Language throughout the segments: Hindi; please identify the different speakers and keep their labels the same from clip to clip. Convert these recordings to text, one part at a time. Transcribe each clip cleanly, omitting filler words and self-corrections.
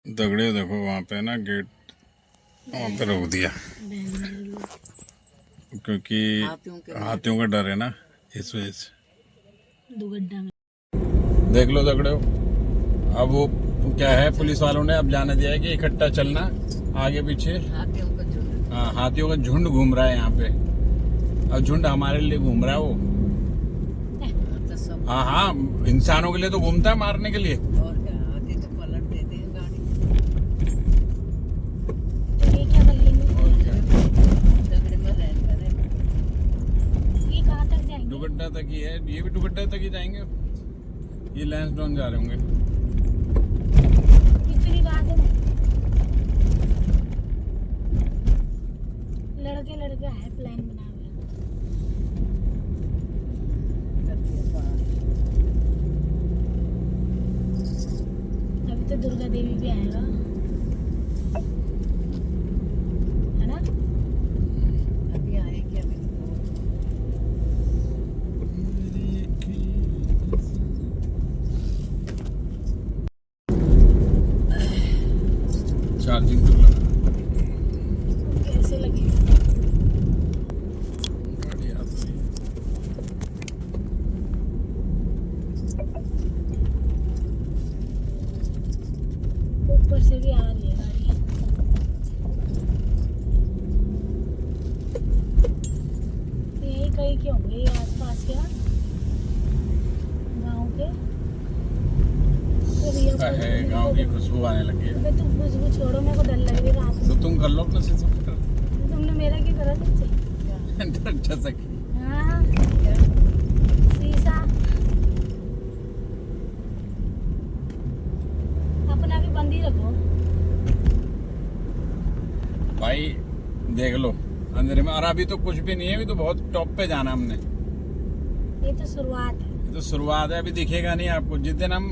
Speaker 1: दगड़े देखो वहाँ पे ना गेट वहाँ पे रोक दिया क्योंकि हाथियों का डर है ना, इस वजह से।
Speaker 2: दुगड्डा में
Speaker 1: देख लो दगड़े, अब वो क्या है, पुलिस वालों ने अब जाने दिया है कि इकट्ठा चलना आगे पीछे।
Speaker 2: हाथियों का झुंड।
Speaker 1: हाँ, हाथियों का झुंड घूम रहा है यहाँ पे। अब झुंड हमारे लिए घूम रहा है वो। हाँ हाँ, इंसानों के लिए तो घूमता है, मारने के लिए।
Speaker 2: और क्या, हाथी तो पलट देते हैं गाड़ी।
Speaker 3: तो ये क्या कर लेंगे?
Speaker 1: और क्या,
Speaker 2: दगड़े में रहता है।
Speaker 3: ये कहाँ तक जाएंगे?
Speaker 1: दुगड्डा तक ही है, ये भी दुगड्डा तक ही जाएंगे। ये लैंसडाउन जा रहे होंगे।
Speaker 3: कितनी बात है, लड़के लड़के है प्लान बना हुआ। अभी तो दुर्गा देवी भी आएगा, है ना?
Speaker 2: अभी आए क्या?
Speaker 1: चार्जिंग तो लगा,
Speaker 3: कैसे लगे?
Speaker 1: गाड़ी आ रही है।
Speaker 3: ऊपर से भी आ रही है गाड़ी। यही कहीं के होंगे, ये आसपास के ना गाँव के।
Speaker 1: है गांव की खुशबू आने लगी है।
Speaker 3: अबे तुम खुशबू छोड़ो, मेरे को डर लग रही है रात में।
Speaker 1: तो तुम कर लो अपने से सब कर।
Speaker 3: तुमने मेरा क्या करा सच्चे?
Speaker 1: डर सकी।
Speaker 3: हाँ, शीशा अपना भी बंद ही रखो।
Speaker 1: भाई देख लो अंधेरे में, और अभी तो कुछ भी नहीं है, अभी तो बहुत टॉप पे जाना हमने।
Speaker 3: ये तो शुरुआत है।
Speaker 1: ये तो शुरुआत है, अभी दिखेगा नहीं आपको। जिस दिन हम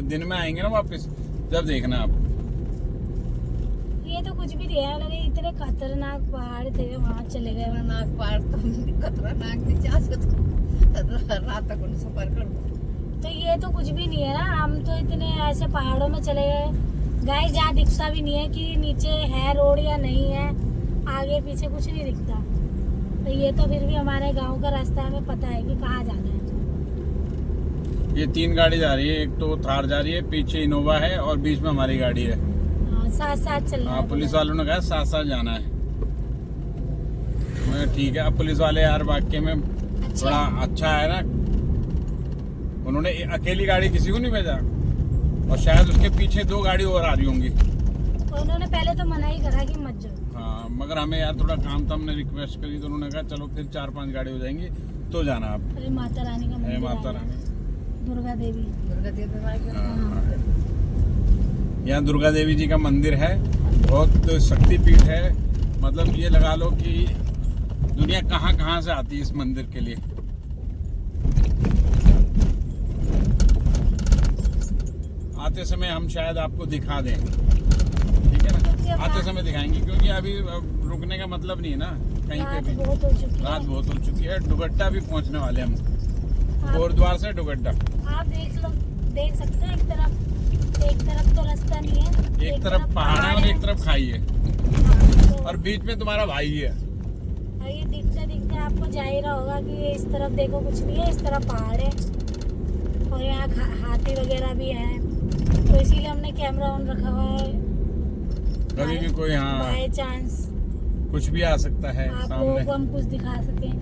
Speaker 1: दिन में आएंगे ना वापस, जब देखना आप।
Speaker 3: ये तो कुछ भी नहीं है, लगे इतने खतरनाक पहाड़ थे, वहाँ चले गए।
Speaker 2: खतरनाक पहाड़ तो खतरनाक भी जा रात तक उन सफर कर दो।
Speaker 3: तो ये तो कुछ भी नहीं है ना, हम तो इतने ऐसे पहाड़ों में चले गए। गाइस जहाँ दिखता भी नहीं है कि नीचे है रोड या नहीं है, आगे पीछे कुछ नहीं दिखता। तो ये तो फिर भी हमारे गांव का रास्ता है, हमें पता है कि कहाँ जाना है।
Speaker 1: ये 3 गाड़ी जा रही है, एक तो थार जा रही है, पीछे इनोवा है और बीच में हमारी गाड़ी है।
Speaker 3: हाँ, साथ साथ चलना
Speaker 1: हाँ,
Speaker 3: है।
Speaker 1: पुलिस वालों ने कहा साथ साथ जाना है। मैं ठीक है, अब पुलिस वाले यार वाकई में थोड़ा अच्छा है ना, उन्होंने अकेली गाड़ी किसी को नहीं भेजा, और शायद उसके पीछे 2 गाड़ी और आ रही होंगी।
Speaker 3: और उन्होंने पहले तो मना ही करा कि मत जाओ।
Speaker 1: हाँ, मगर हमें यार थोड़ा काम था, हमने रिक्वेस्ट करी तो उन्होंने कहा चलो फिर 4-5 गाड़ी हो जाएंगी तो जाना आप।
Speaker 3: अरे माता रानी का
Speaker 1: हे
Speaker 3: मंदिर
Speaker 1: माता
Speaker 3: आ गया।
Speaker 1: रानी,
Speaker 3: दुर्गा देवी।
Speaker 2: दुर्गा देवी माई का
Speaker 1: हाँ। यहाँ दुर्गा देवी जी का मंदिर है, बहुत शक्तिपीठ है। मतलब ये लगा लो कि दुनिया कहाँ कहाँ से आती है इस मंदिर के लिए। आते समय हम शायद आपको दिखा दें, ठीक है ना, आते समय दिखाएंगे, क्योंकि अभी रुकने का मतलब नहीं है ना कहीं पे
Speaker 3: रात
Speaker 1: भी।
Speaker 3: बहुत हो चुकी है।
Speaker 1: रात बहुत हो चुकी है, दुगड्डा भी पहुंचने वाले हम,
Speaker 3: आप-
Speaker 1: गोरद्वार से दुगड्डा।
Speaker 3: आप देख लो, देख सकते हैं एक तरफ तो रास्ता नहीं है,
Speaker 1: एक तरफ पहाड़ है और एक तरफ खाई है,
Speaker 3: तो
Speaker 1: और बीच में तुम्हारा भाई है।
Speaker 3: ये दिखते दिखते आपको जा ही रहा होगा कि इस तरफ देखो कुछ नहीं है, इस तरफ पहाड़ है और यहाँ हाथी वगैरह भी है। तो इसीलिए हमने कैमरा ऑन रखा हुआ है,
Speaker 1: कभी भी कोई, हाँ,
Speaker 3: बाय चांस
Speaker 1: कुछ भी आ सकता है
Speaker 3: आप लोगों
Speaker 1: सामने।
Speaker 3: को हम कुछ दिखा सकें।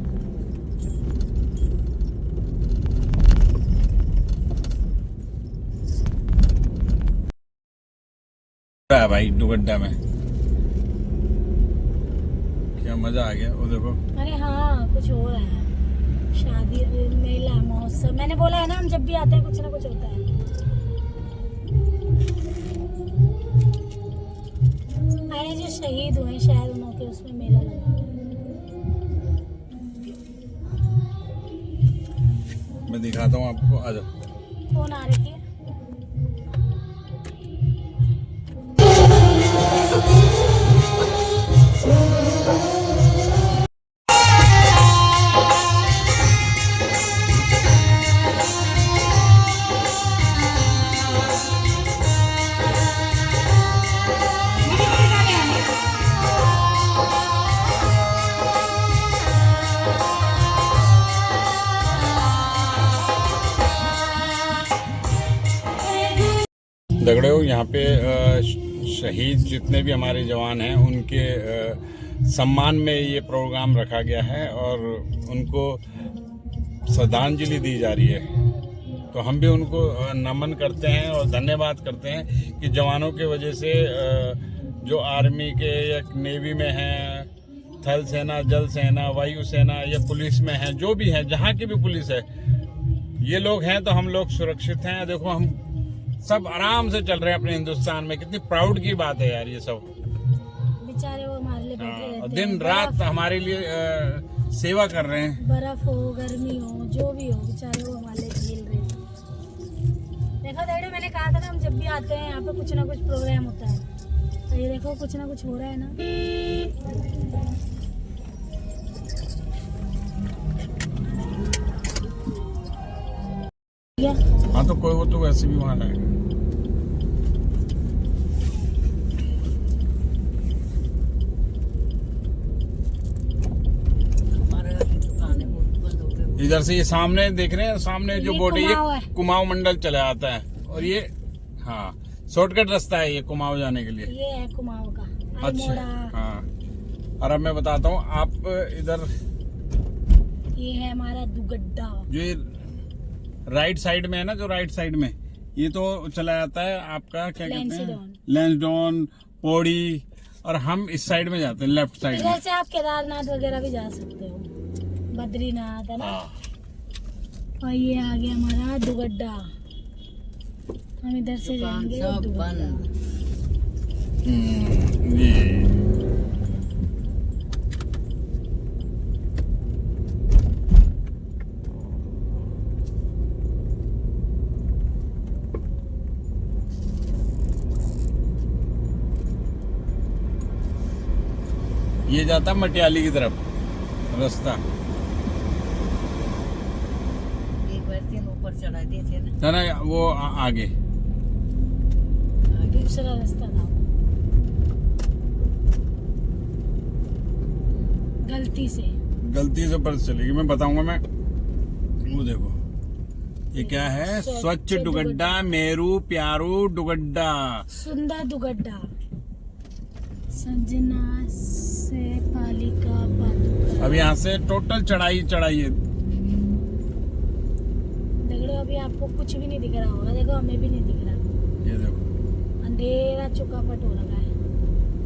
Speaker 1: है भाई दुगड्डा में, क्या मजा आ गया। वो देखो,
Speaker 3: अरे हाँ, कुछ हो रहा है, शादी मेला महोत्सव। मैंने बोला है ना, हम जब भी आते हैं कुछ ना कुछ होता है। अरे जो शहीद हुए शायद उनके उसमें मेला लगा है।
Speaker 1: मैं दिखाता हूँ आपको, आ जाओ।
Speaker 3: फोन आ रही है।
Speaker 1: दगड़ियों यहाँ पे शहीद जितने भी हमारे जवान हैं उनके सम्मान में ये प्रोग्राम रखा गया है और उनको श्रद्धांजलि दी जा रही है। तो हम भी उनको नमन करते हैं और धन्यवाद करते हैं कि जवानों के वजह से जो आर्मी के या नेवी में हैं, थल सेना, जल सेना, वायु सेना या पुलिस में हैं, जो भी हैं, जहाँ की भी पुलिस है, ये लोग हैं तो हम लोग सुरक्षित हैं। देखो हम सब आराम से चल रहे हैं अपने हिंदुस्तान में, कितनी प्राउड की बात है यार। ये सब
Speaker 3: बेचारे वो हमारे लिए बैठे रहते हैं,
Speaker 1: दिन रात हमारे लिए सेवा कर रहे हैं।
Speaker 3: बर्फ हो, गर्मी हो, जो भी हो, बेचारे वो हमारे लिए झेल रहे हैं। देखो डैडी, मैंने कहा था ना, हम जब भी आते हैं यहाँ पे कुछ ना कुछ प्रोग्राम होता है। तो ये देखो कुछ ना कुछ हो रहा है ना।
Speaker 1: हाँ तो कोई वो तो वैसे भी वहाँ है। इधर से ये सामने देख रहे हैं, सामने जो बोर्ड है ये कुमाऊं मंडल चला आता है और ये हाँ शॉर्टकट रास्ता है ये कुमाऊं जाने के लिए।
Speaker 3: ये है कुमाऊं का।
Speaker 1: अच्छा हाँ। और अब मैं बताता हूँ आप इधर,
Speaker 3: ये है हमारा दुगड्डा,
Speaker 1: जो ये राइट साइड में है ना, जो राइट साइड में ये तो चला जाता है आपका क्या कहते हैं, लैंसडाउन, पौड़ी, और हम इस साइड में जाते हैं, लेफ्ट साइड में।
Speaker 3: इधर से आप केदारनाथ वगैरह भी जा सकते हो, बद्रीनाथ है ना। और ये आ गया हमारा दुगड्डा, हम इधर से जाएंगे दुगड्डा।
Speaker 1: ये जाता मटियाली की तरफ रास्ता।
Speaker 2: एक बार तीन ऊपर चढ़ा दिए थे ना,
Speaker 1: ना वो आगे
Speaker 3: दूसरा रास्ता था, गलती से पर चलेगी। मैं बताऊंगा मैं। वो देखो ये क्या है, स्वच्छ दुगड्डा, मेरू प्यारू दुगड्डा, सुंदर दुगड्डा, संजना से पालिका पादुका।
Speaker 1: अब यहाँ से टोटल चढ़ाई है।
Speaker 3: देखो अभी आपको कुछ भी नहीं दिख रहा होगा, देखो हमें भी नहीं दिख रहा।
Speaker 1: ये देखो
Speaker 3: अंधेरा चुकापट हो रहा है।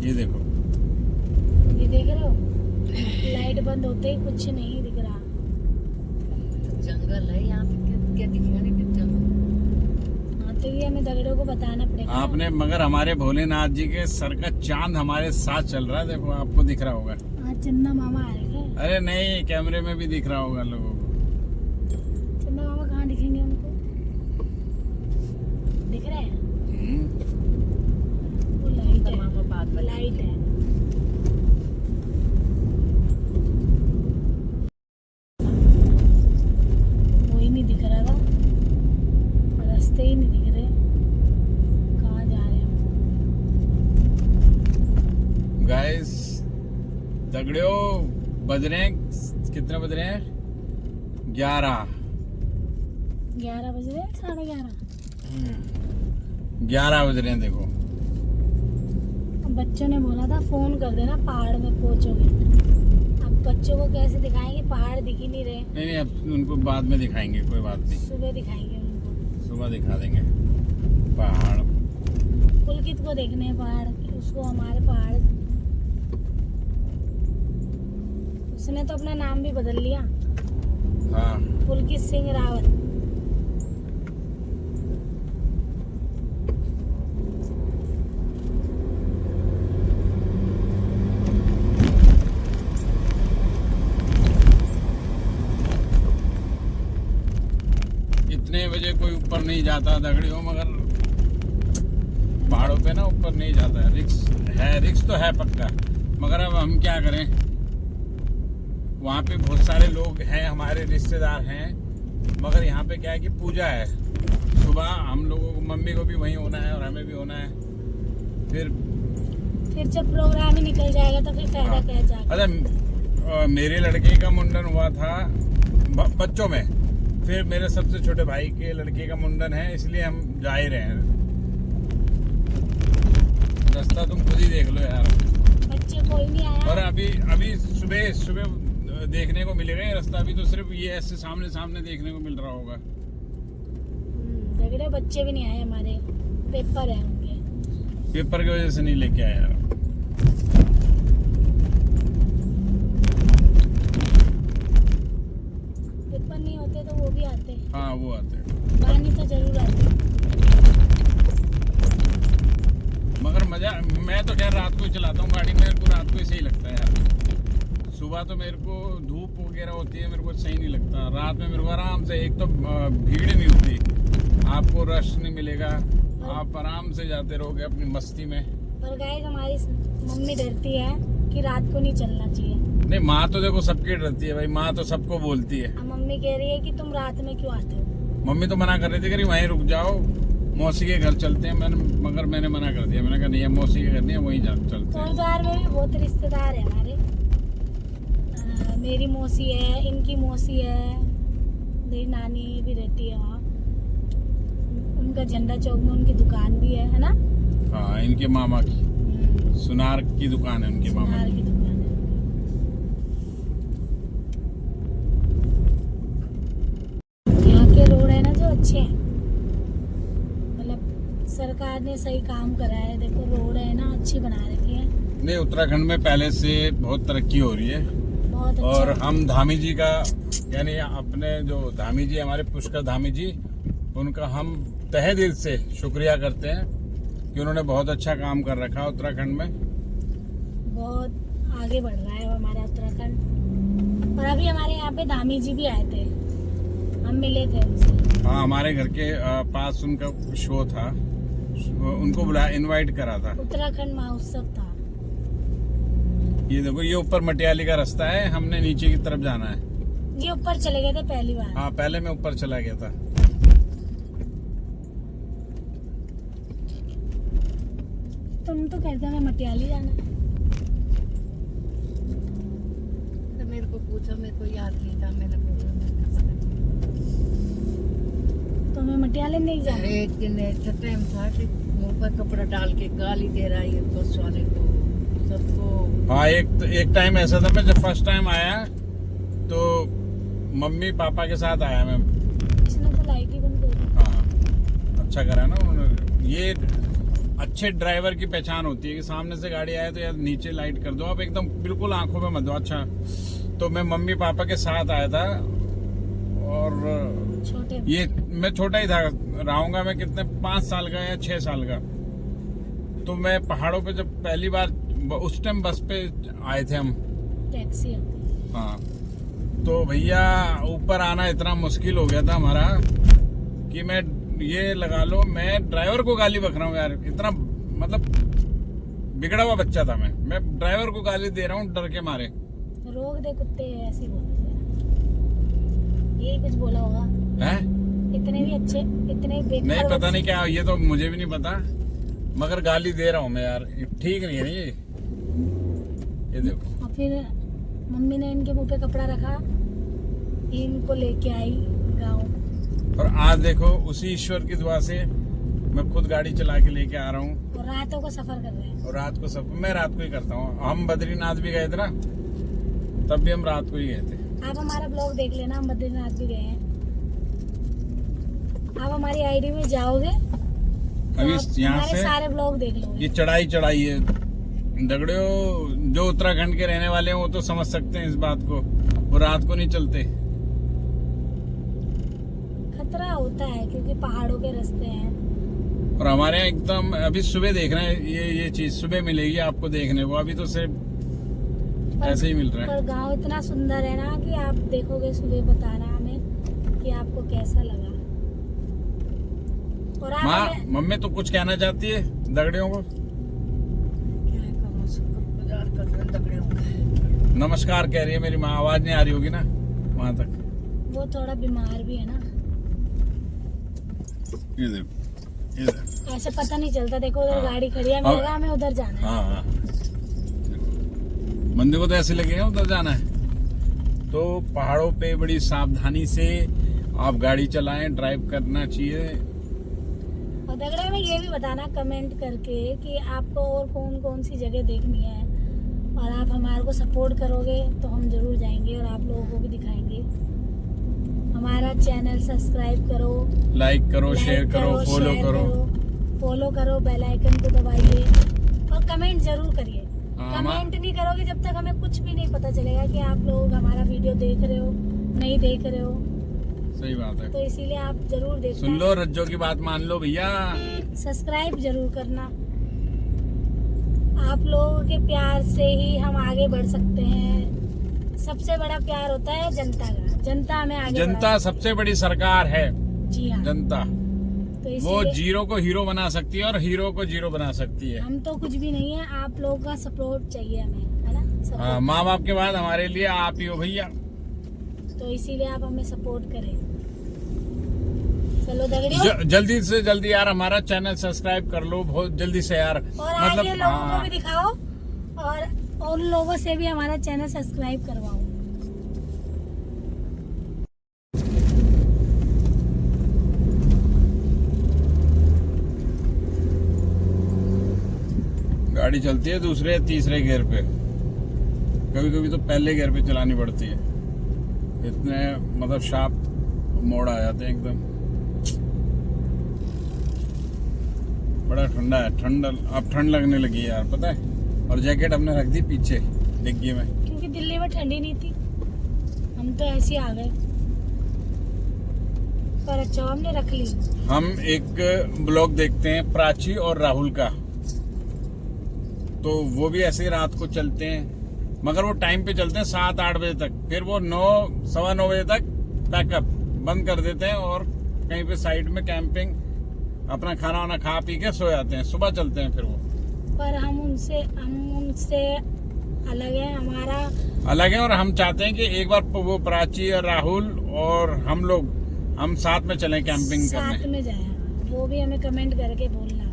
Speaker 1: ये देखो,
Speaker 3: ये देख रहे हो, लाइट बंद होते ही कुछ नहीं दिख रहा।
Speaker 2: तो जंगल है यहाँ पे, क्या दिखेगा नहीं फिर जंगल।
Speaker 3: हाँ तो ये हमें दगड़ों को बताना पड़ेगा
Speaker 1: आपने, मगर हमारे भोलेनाथ जी के सर का चांद हमारे साथ चल रहा है। देखो आपको दिख रहा होगा।
Speaker 3: हाँ चंदा मामा आ रहे हैं।
Speaker 1: अरे नहीं, कैमरे में भी दिख रहा होगा लोगों को।
Speaker 3: चंदा मामा कहाँ दिखेंगे हमको? दिख रहे हैं? वो लाइट है,
Speaker 2: मामा बाद में
Speaker 3: लाइट है। वही नहीं दिख रहा था, रास्ते ही नहीं दिख रहे, कहाँ जा रहे हैं हम?
Speaker 1: गाइस दगड़ियों, बज रहे हैं कितने बज रहे हैं? 11
Speaker 3: बज रहे हैं, 11:30।
Speaker 1: 11 बज रहे हैं। देखो
Speaker 3: बच्चों ने बोला था फोन कर देना पहाड़ में पहुंचोगे। अब बच्चों को कैसे दिखाएंगे, पहाड़ दिख ही नहीं रहे।
Speaker 1: नहीं अब उनको बाद में दिखाएंगे, कोई बात नहीं,
Speaker 3: सुबह दिखाएंगे उनको,
Speaker 1: सुबह दिखा देंगे पहाड़।
Speaker 3: पुलकित को देखने हैं पहाड़, उसको हमारे पहाड़। उसने तो अपना नाम भी बदल लिया,
Speaker 1: हाँ
Speaker 3: पुलकित सिंह रावत।
Speaker 1: इतने बजे कोई ऊपर नहीं जाता दगड़ियों, मगर पहाड़ों पे ना ऊपर नहीं जाता है। रिक्स तो है पक्का, मगर अब हम क्या करें। वहाँ पे बहुत सारे लोग हैं, हमारे रिश्तेदार हैं, मगर यहाँ पे क्या है कि पूजा है। सुबह हम लोगों को, मम्मी को भी वहीं होना है और हमें भी होना है। फिर
Speaker 3: जब प्रोग्राम ही निकल जाएगा तो फिर फायदा क्या जाएगा।
Speaker 1: अच्छा मेरे लड़के का मुंडन हुआ था बच्चों में, फिर मेरे सबसे छोटे भाई के लड़के का मुंडन है, इसलिए हम जा ही रहे हैं। रास्ता तुम खुद ही देख लो यार।
Speaker 3: बच्चे कोई नहीं आया।
Speaker 1: और अभी सुबह देखने को मिलेगा ये रास्ता, अभी तो सिर्फ ये ऐसे सामने सामने देखने को मिल रहा होगा।
Speaker 3: देख रहे हो, बच्चे भी नहीं आए हमारे, पेपर है उनके।
Speaker 1: पेपर की वजह से नहीं लेके आया यार।
Speaker 3: पेपर नहीं होते तो वो भी आते,
Speaker 1: हाँ वो आते,
Speaker 3: पानी तो जरूर आते।
Speaker 1: मगर मजा, मैं तो खैर रात को ही चलाता हूँ गाड़ी, मेरे को रात को ही सही लगता है यार। सुबह तो मेरे को धूप वगैरह होती है, मेरे को सही नहीं लगता। रात में मेरे को आराम से, एक तो भीड़ नहीं होती, आपको रश नहीं मिलेगा, आप आराम से जाते रहोगे अपनी मस्ती में।
Speaker 3: पर गाइस हमारी मम्मी डरती है कि रात को नहीं चलना चाहिए।
Speaker 1: नहीं, माँ तो देखो सबकी डरती है भाई, माँ तो सबको बोलती है।
Speaker 3: अब मम्मी कह रही है कि तुम रात में क्यों आते हो।
Speaker 1: मम्मी तो मना कर रही थी, कह रही वहीं रुक जाओ, मौसी के घर चलते हैं। मगर मैंने मना कर दिया, मैंने कहा नहीं, मौसी के घर नहीं है, वहीं चलते हैं।
Speaker 3: कोलबार में भी बहुत रिश्तेदार है हमारे। मेरी मौसी है, इनकी मौसी है, मेरी नानी भी रहती है वहाँ। उनका झंडा चौक में उनकी दुकान भी है ना।
Speaker 1: हाँ, इनके मामा की सुनार की दुकान है, उनके मामा
Speaker 3: सुनार
Speaker 1: की।
Speaker 3: की दुकान है। यहाँ के रोड है ना जो अच्छे हैं, मतलब सरकार ने सही काम करा है। देखो रोड है ना, अच्छी बना रखी है।
Speaker 1: नहीं, उत्तराखंड में पहले से बहुत तरक्की हो रही है।
Speaker 3: बहुत अच्छा।
Speaker 1: और हम धामी जी का, यानी अपने जो धामी जी हमारे पुष्कर धामी जी, उनका हम तहे दिल से शुक्रिया करते हैं कि उन्होंने बहुत अच्छा काम कर रखा है उत्तराखंड में।
Speaker 3: बहुत आगे बढ़ रहा है हमारा उत्तराखंड। और अभी हमारे यहाँ पे धामी जी भी आए थे, हम मिले थे उनसे।
Speaker 1: हाँ, हमारे घर के पास उनका शो था, उनको बुलाया, इनवाइट करा था।
Speaker 3: उत्तराखंड महोत्सव था।
Speaker 1: ये देखो, ये ऊपर मटियाली का रास्ता है, हमने नीचे की तरफ जाना है।
Speaker 3: ये ऊपर चले गए थे पहली बार।
Speaker 1: हाँ, पहले मैं ऊपर चला गया था।
Speaker 3: तुम तो कहते मैं मटियाली जाना है।
Speaker 2: तो मेरे को पूछा, मेरे को याद नहीं था, मैंने बोला
Speaker 3: तुम्हें मटियाली नहीं जाना।
Speaker 2: एक दिन ऐसा टाइम था कि मुंह पर कपड़ा डाल के गाली दे रहा है बस वाले को, सबको।
Speaker 1: हाँ, एक टाइम ऐसा था, मैं जब फर्स्ट टाइम आया तो मम्मी पापा के साथ आया मैं।
Speaker 3: इसने तो लाइट ही बंद कर दी।
Speaker 1: हाँ, अच्छा करा ना उन्होंने। ये अच्छे ड्राइवर की पहचान होती है कि सामने से गाड़ी आए तो यार नीचे लाइट कर दो, आप एकदम बिल्कुल आंखों में मत दो। अच्छा, तो मैं मम्मी पापा के साथ आया था, और
Speaker 3: छोटे
Speaker 1: ये मैं छोटा ही था, रहूंगा मैं कितने, 5 साल का या 6 साल का। तो मैं पहाड़ों पे जब पहली बार, उस टाइम बस पे आए थे हम।
Speaker 3: टैक्सी होती है।
Speaker 1: हाँ, तो भैया ऊपर आना इतना मुश्किल हो गया था हमारा कि मैं, ये लगा लो, मैं ड्राइवर को गाली बक रहा हूँ यार। इतना मतलब बिगड़ा हुआ बच्चा था मैं ड्राइवर को गाली दे रहा हूँ डर के मारे।
Speaker 3: रोक दे कुत्ते, ऐसे ही बोलते हैं। यही कुछ बोला होगा।
Speaker 1: हैं?
Speaker 3: इतने भी अच्छे, इतने बेकार
Speaker 1: नहीं, पता
Speaker 3: बच्चे-
Speaker 1: नहीं क्या, ये तो मुझे भी नहीं पता, मगर गाली दे रहा हूँ मैं यार, ठीक नहीं है ना ये देखो।
Speaker 3: और फिर मम्मी ने इनके मुंह पे कपड़ा रखा, इनको लेके आई गाँव।
Speaker 1: और आज देखो, उसी ईश्वर की दुआ से मैं खुद गाड़ी चला के लेके आ रहा हूँ।
Speaker 3: और रातों को सफर कर रहे हैं।
Speaker 1: और रात को सब, मैं रात को ही करता हूँ। हम बद्रीनाथ भी गए थे ना, तब भी हम रात को ही गए थे।
Speaker 3: आप हमारा ब्लॉग देख लेना, हम बद्रीनाथ भी गए हैं। आप हमारी आईडी में जाओगे तो
Speaker 1: अभी
Speaker 3: आप
Speaker 1: यहाँ
Speaker 3: हमारे
Speaker 1: से
Speaker 3: सारे ब्लॉग देख
Speaker 1: ये
Speaker 3: लोगे।
Speaker 1: चढ़ाई है दगड़ियों, जो उत्तराखंड के रहने वाले हैं वो तो समझ सकते हैं इस बात को, वो रात को नहीं चलते।
Speaker 3: खतरा होता है क्योंकि पहाड़ों के रास्ते हैं।
Speaker 1: और हमारे यहाँ एकदम अभी सुबह देख रहे हैं, ये चीज सुबह मिलेगी आपको देखने को, अभी तो सिर्फ ऐसे ही मिल रहा है।
Speaker 3: पर गांव इतना सुंदर है ना कि आप देखोगे, सुबह बताना हमें कि आपको कैसा लगा। और आप
Speaker 1: माँ,
Speaker 3: हमें-
Speaker 1: मम्मी तो कुछ कहना चाहती है दगड़ियों को?
Speaker 2: क्या कहूँ, सबको गुजार कर रहे हैं दगड़े होंगे।
Speaker 1: नमस्कार कह रही है मेरी माँ, आवाज नहीं आ रही होगी ना वहां तक।
Speaker 3: वो थोड़ा बीमार भी है ना,
Speaker 1: ये देखो, ये देखो।
Speaker 3: ऐसे पता नहीं चलता। देखो उधर
Speaker 1: हाँ।
Speaker 3: गाड़ी खड़ी है, हमें लगा हमें उधर जाना है।
Speaker 1: हाँ, बंदे को तो ऐसे लगेगा उधर जाना है। तो पहाड़ों पे बड़ी सावधानी से आप गाड़ी चलाएं, ड्राइव करना चाहिए।
Speaker 3: और दगड़े में ये भी बताना कमेंट करके कि आपको और कौन कौन सी जगह देखनी है, और आप हमारे को सपोर्ट करोगे तो हम जरूर जाएंगे और आप लोगों को भी दिखाएंगे। हमारा चैनल सब्सक्राइब करो,
Speaker 1: लाइक करो, शेयर करो, फॉलो करो,
Speaker 3: बेल आइकन को दबाइए और कमेंट जरूर करिए।
Speaker 1: हाँ,
Speaker 3: कमेंट नहीं करोगे जब तक हमें कुछ भी नहीं पता चलेगा कि आप लोग हमारा वीडियो देख रहे हो नहीं देख रहे हो।
Speaker 1: सही बात है।
Speaker 3: तो इसीलिए आप जरूर देखना,
Speaker 1: सुन लो, रज्जो की बात मान लो भैया।
Speaker 3: सब्सक्राइब जरूर करना। आप लोगों के प्यार से ही हम आगे बढ़ सकते हैं। सबसे बड़ा प्यार होता है जनता का। जनता हमें आगे
Speaker 1: जनता
Speaker 3: बढ़ाती
Speaker 1: सबसे बड़ी सरकार है।
Speaker 3: है। जी हाँ,
Speaker 1: जनता
Speaker 3: तो
Speaker 1: वो
Speaker 3: इसीलिए
Speaker 1: जीरो को हीरो बना सकती है और हीरो को जीरो बना सकती है।
Speaker 3: हम तो कुछ भी नहीं है, आप लोगों का सपोर्ट चाहिए हमें, है ना?
Speaker 1: हाँ,
Speaker 3: सपोर्ट।
Speaker 1: माँ बाप के बाद हमारे लिए आप ही हो भैया।
Speaker 3: तो इसीलिए आप हमें सपोर्ट करें। चलो दगड़ियों,
Speaker 1: जल्दी से जल्दी यार हमारा चैनल सब्सक्राइब कर लो, बहुत जल्दी से यार।
Speaker 3: और आगे लोगों को
Speaker 1: हाँ,
Speaker 3: भी दिखाओ और उन लोगों से भी हमारा चैनल सब्सक्राइब करवाओ।
Speaker 1: गाड़ी चलती है दूसरे तीसरे गियर पे, कभी कभी तो पहले गियर पे चलानी पड़ती है। इतने मतलब शार्प मोड़ आ जाते हैं एकदम। बड़ा ठंडा है, अब ठंड लगने लगी है यार, पता है। और जैकेट हमने रख दी पीछे डिग्गी में,
Speaker 3: क्योंकि दिल्ली में ठंडी नहीं थी, हम तो ऐसे ही आ गए, पर अच्छा हमने रख ली।
Speaker 1: हम एक ब्लॉग देखते हैं प्राची और राहुल का, तो वो भी ऐसे ही रात को चलते हैं, मगर वो टाइम पे चलते हैं 7-8 बजे तक। फिर वो 9-9:15 बजे तक पैकअप बंद कर देते हैं और कहीं पे साइड में कैंपिंग अपना खाना वाना खा पी के सो जाते हैं। सुबह चलते हैं फिर वो।
Speaker 3: पर हम उनसे अलग है, हमारा
Speaker 1: अलग है। और हम चाहते हैं कि एक बार वो प्राची और राहुल और हम साथ में चलें कैंपिंग
Speaker 3: साथ
Speaker 1: करने।
Speaker 3: में जाए। वो भी हमें कमेंट करके बोलना,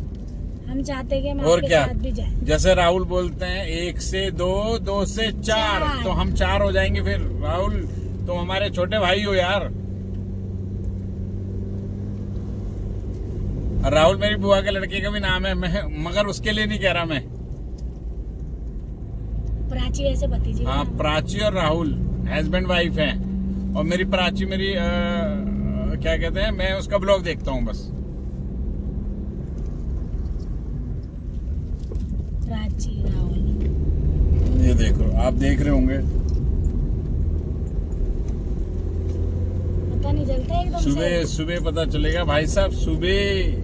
Speaker 3: हम चाहते हैं कि हम
Speaker 1: और
Speaker 3: आपके
Speaker 1: क्या,
Speaker 3: साथ भी जाएं।
Speaker 1: जैसे राहुल बोलते हैं 1 से 2, 2 से 4, तो हम 4 हो जाएंगे। फिर राहुल तो हमारे छोटे भाई हो यार। राहुल मेरी बुआ के लड़के का भी नाम है, मगर उसके लिए नहीं कह रहा मैं।
Speaker 3: प्राची ऐसे भतीजी।
Speaker 1: हाँ, प्राची और राहुल हस्बैंड वाइफ हैं। और मेरी प्राची मेरी क्या कहते हैं, मैं उसका ब्लॉग देखता हूँ बस।
Speaker 3: प्राची राहुल,
Speaker 1: ये देखो, आप देख रहे होंगे
Speaker 3: पता नहीं चलता एकदम से।
Speaker 1: सुबह पता चलेगा भाई साहब, सुबह।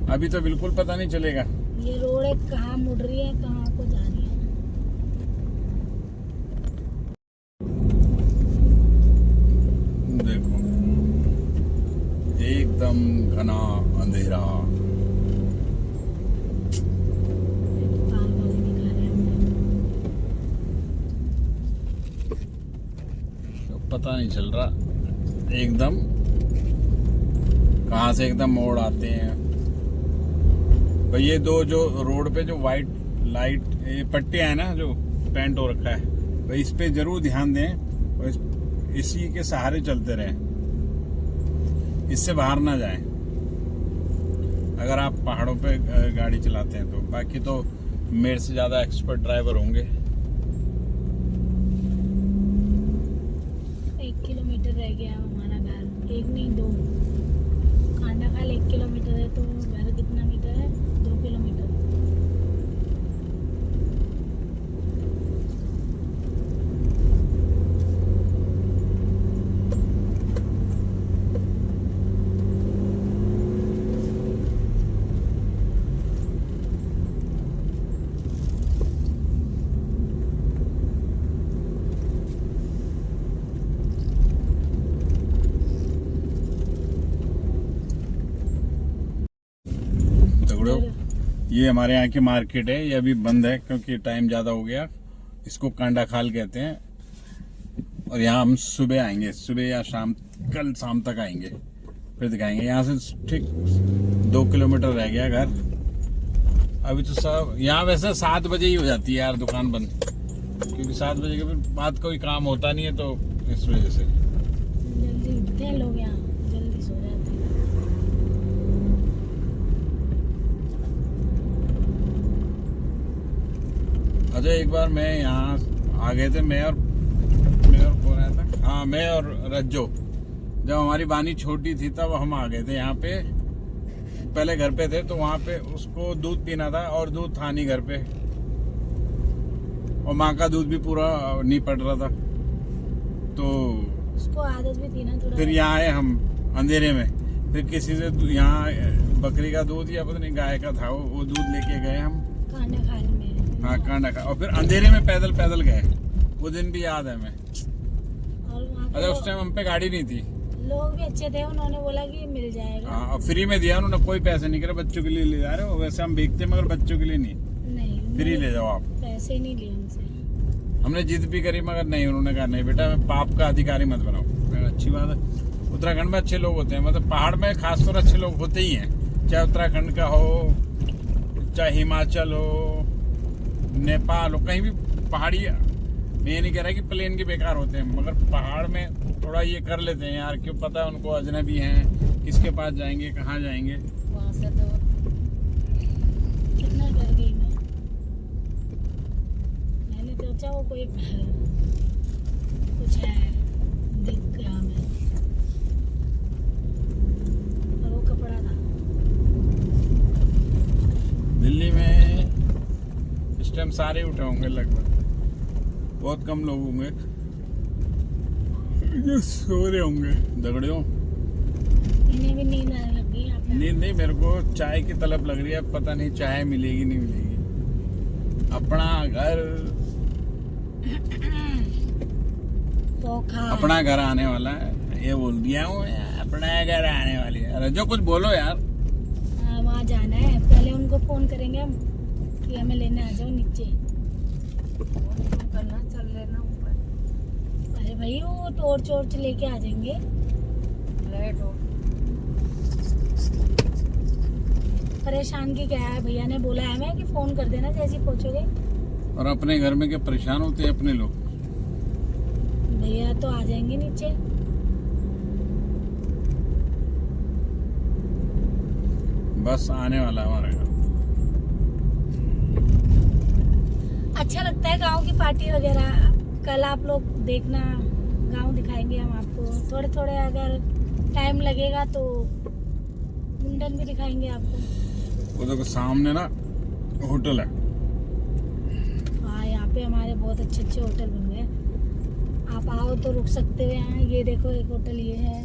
Speaker 1: अभी तो बिल्कुल पता नहीं चलेगा।
Speaker 3: ये रोड है, कहाँ मुड़ रही है, कहाँ को जा रही है।
Speaker 1: देखो एकदम घना अंधेरा।
Speaker 3: काल वाले दिखा रहे हैं हमें।
Speaker 1: तो पता नहीं चल रहा एकदम कहाँ से एकदम मोड़ आते हैं भाई। ये दो जो रोड पे जो वाइट लाइट पट्टियां है ना, जो पेंट हो रखा है, तो इस पे जरूर ध्यान दें और इसी के सहारे चलते रहें, इससे बाहर ना जाएं अगर आप पहाड़ों पे गाड़ी चलाते हैं तो। बाकी तो मेरे से ज्यादा एक्सपर्ट ड्राइवर होंगे।
Speaker 3: 1 किलोमीटर रह गया हमारा घर, 1 नहीं 2। कांडाखाल 1 किलोमीटर है, तो घर कितना मीटर है? 2 किलोमीटर।
Speaker 1: ये हमारे यहाँ की मार्केट है, ये अभी बंद है क्योंकि टाइम ज़्यादा हो गया। इसको कांडाखाल कहते हैं। और यहाँ हम सुबह आएंगे, सुबह या शाम, कल शाम तक आएंगे, फिर दिखाएंगे। यहाँ से ठीक 2 किलोमीटर रह गया घर। अभी तो सब यहाँ वैसे 7 बजे ही हो जाती है यार दुकान बंद, क्योंकि 7 बजे के बाद कोई काम होता नहीं है, तो इस वजह से
Speaker 3: जल्दी उठते हैं लोग, यहाँ जल्दी सो जाते हैं।
Speaker 1: अच्छा एक बार मैं यहाँ आ गए थे, मैं और कौन आया था, हाँ मैं और रज्जो, जब हमारी बानी छोटी थी तब हम आ गए थे यहाँ पे, पहले घर पे थे तो वहाँ पे उसको दूध पीना था और दूध था नहीं घर पे, और माँ का दूध भी पूरा नहीं पड़ रहा था, तो
Speaker 3: उसको आदत भी थी ना थोड़ा।
Speaker 1: फिर यहाँ आए हम अंधेरे में, फिर किसी से यहाँ बकरी का दूध या पता नहीं गाय का था वो दूध लेके गए हम
Speaker 3: खाना खाने में।
Speaker 1: हाँ कांडा का, और फिर अंधेरे में पैदल पैदल गए, वो दिन भी याद है हमें।
Speaker 3: और वहाँ
Speaker 1: अच्छा उस टाइम हम पे गाड़ी नहीं थी,
Speaker 3: लोग भी अच्छे थे, उन्होंने बोला कि मिल जाएगा।
Speaker 1: हाँ और फ्री में दिया उन्होंने, कोई पैसे नहीं करे, बच्चों के लिए ले जा रहे हो, वैसे हम बेचते मगर बच्चों के लिए नहीं,
Speaker 3: नहीं
Speaker 1: फ्री ले जाओ आप।
Speaker 3: पैसे नहीं लिए हमसे।
Speaker 1: हमने जिद भी करी मगर नहीं, उन्होंने कहा नहीं बेटा पाप का अधिकारी मत बनाओ। मैं कहा, अच्छी बात है, उत्तराखंड में अच्छे लोग होते हैं, मतलब पहाड़ में खासतौर अच्छे लोग होते ही हैं, चाहे उत्तराखंड का हो, चाहे हिमाचल हो, नेपाल हो, कहीं भी पहाड़ी, मैं ये नहीं कह रहा कि प्लेन के बेकार होते हैं, मगर पहाड़ में थोड़ा ये कर लेते हैं यार, क्यों पता है उनको अजनबी हैं, किसके पास जाएंगे, कहाँ जाएंगे।
Speaker 2: वहाँ से तो
Speaker 3: कितना डर गई मैंने तो सोचा वो कोई कुछ है दिख गया हमें, और वो कपड़ा था।
Speaker 1: दिल्ली में इस टाइम सारे उठे होंगे लगभग, बहुत कम लोग होंगे जो सो रहे होंगे दगड़ियों।
Speaker 3: इन्हें भी नींद आने लग गई यहाँ पे।
Speaker 1: नींद नहीं, मेरे को चाय की तलब लग रही है, पता नहीं चाय मिलेगी नहीं मिलेगी। अपना घर अपना घर आने वाला है, ये बोल दिया हूँ, अपना घर आने वाली है। अरे जो कुछ बोलो यार।
Speaker 3: वहाँ जाना है, पहले उनको फोन करेंगे हम कि हमें लेने आ जाओ नीचे।
Speaker 2: फोन करना, चल लेना ऊपर।
Speaker 3: अरे भाई वो टॉर्च वॉर्च लेके आ जाएंगे।
Speaker 2: लाइट हो,
Speaker 3: परेशान की क्या है, भैया ने बोला है मैं कि फोन कर देना जैसे ही पहुंचोगे।
Speaker 1: और अपने घर में क्या परेशान होते हैं अपने लोग।
Speaker 3: भैया तो आ जाएंगे नीचे।
Speaker 1: बस आने वाला हमारा घर।
Speaker 3: अच्छा लगता है गांव की पार्टी वगैरह। कल आप लोग देखना, गांव दिखाएंगे हम आपको। थोड़े थोड़े अगर टाइम लगेगा तो मुंडन भी दिखाएंगे आपको।
Speaker 1: वो देखो सामने ना होटल है।
Speaker 3: हाँ यहाँ पे हमारे बहुत अच्छे अच्छे होटल बन गए। आप आओ तो रुक सकते हो यहाँ। ये देखो एक होटल ये है,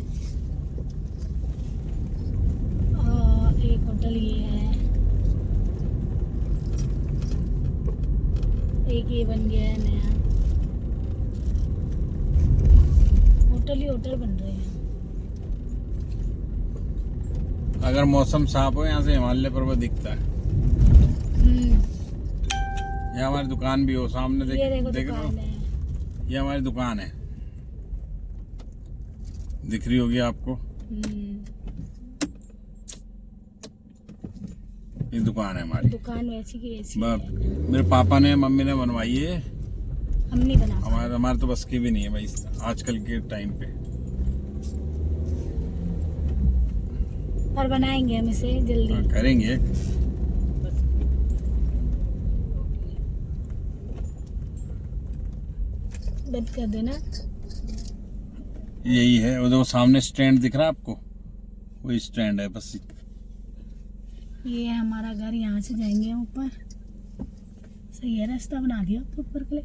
Speaker 3: एक होटल ये है, एक ये बन गया है नया। होटल ही होटल बन रहे हैं।
Speaker 1: अगर मौसम साफ हो यहाँ से हिमालय पर्वत दिखता है। यहाँ हमारी दुकान भी हो सामने,
Speaker 3: ये देखो
Speaker 1: देख रहे
Speaker 3: दुकान
Speaker 1: हो,
Speaker 3: है।
Speaker 1: ये हमारी दुकान है, दिख रही होगी आपको। ये दुकान है हमारी।
Speaker 3: दुकान वैसी की वैसी
Speaker 1: बस
Speaker 3: है।
Speaker 1: मेरे पापा ने मम्मी ने बनवाई है,
Speaker 3: हम नहीं बना
Speaker 1: हमारे तो बस की भी नहीं है भाई आजकल के टाइम पे।
Speaker 3: पर बनाएंगे हम इसे जल्दी।
Speaker 1: करेंगे।
Speaker 3: बंद कर देना।
Speaker 1: यही है, वो सामने स्टैंड दिख रहा है आपको, वही स्टैंड है बस।
Speaker 3: ये है हमारा घर, यहाँ से जाएंगे ऊपर। सही है, रास्ता बना दिया ऊपर के लिए।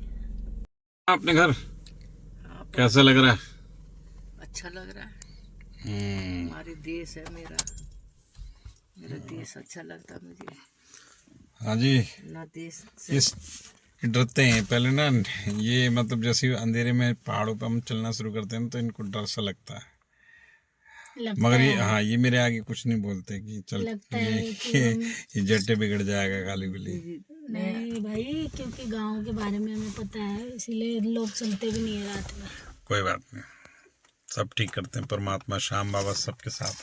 Speaker 1: अपने घर कैसा लग रहा है?
Speaker 2: अच्छा लग रहा है। हमारी देश है, मेरा देश अच्छा लगता है मुझे।
Speaker 1: हाँ जी,
Speaker 2: ना देश से
Speaker 1: इस डरते हैं पहले ना, ये मतलब जैसे अंधेरे में पहाड़ों पे हम चलना शुरू करते हैं तो इनको डर सा लगता है। मगर ये हाँ ये मेरे आगे कुछ नहीं बोलते कि चल ये जट्टे बिगड़ जाएगा काली बिल्ली।
Speaker 3: नहीं भाई, क्योंकि गांव के बारे में हमें पता है, इसीलिए लोग चलते भी नहीं है रात में।
Speaker 1: कोई बात नहीं, सब ठीक करते हैं, परमात्मा श्याम बाबा सबके साथ।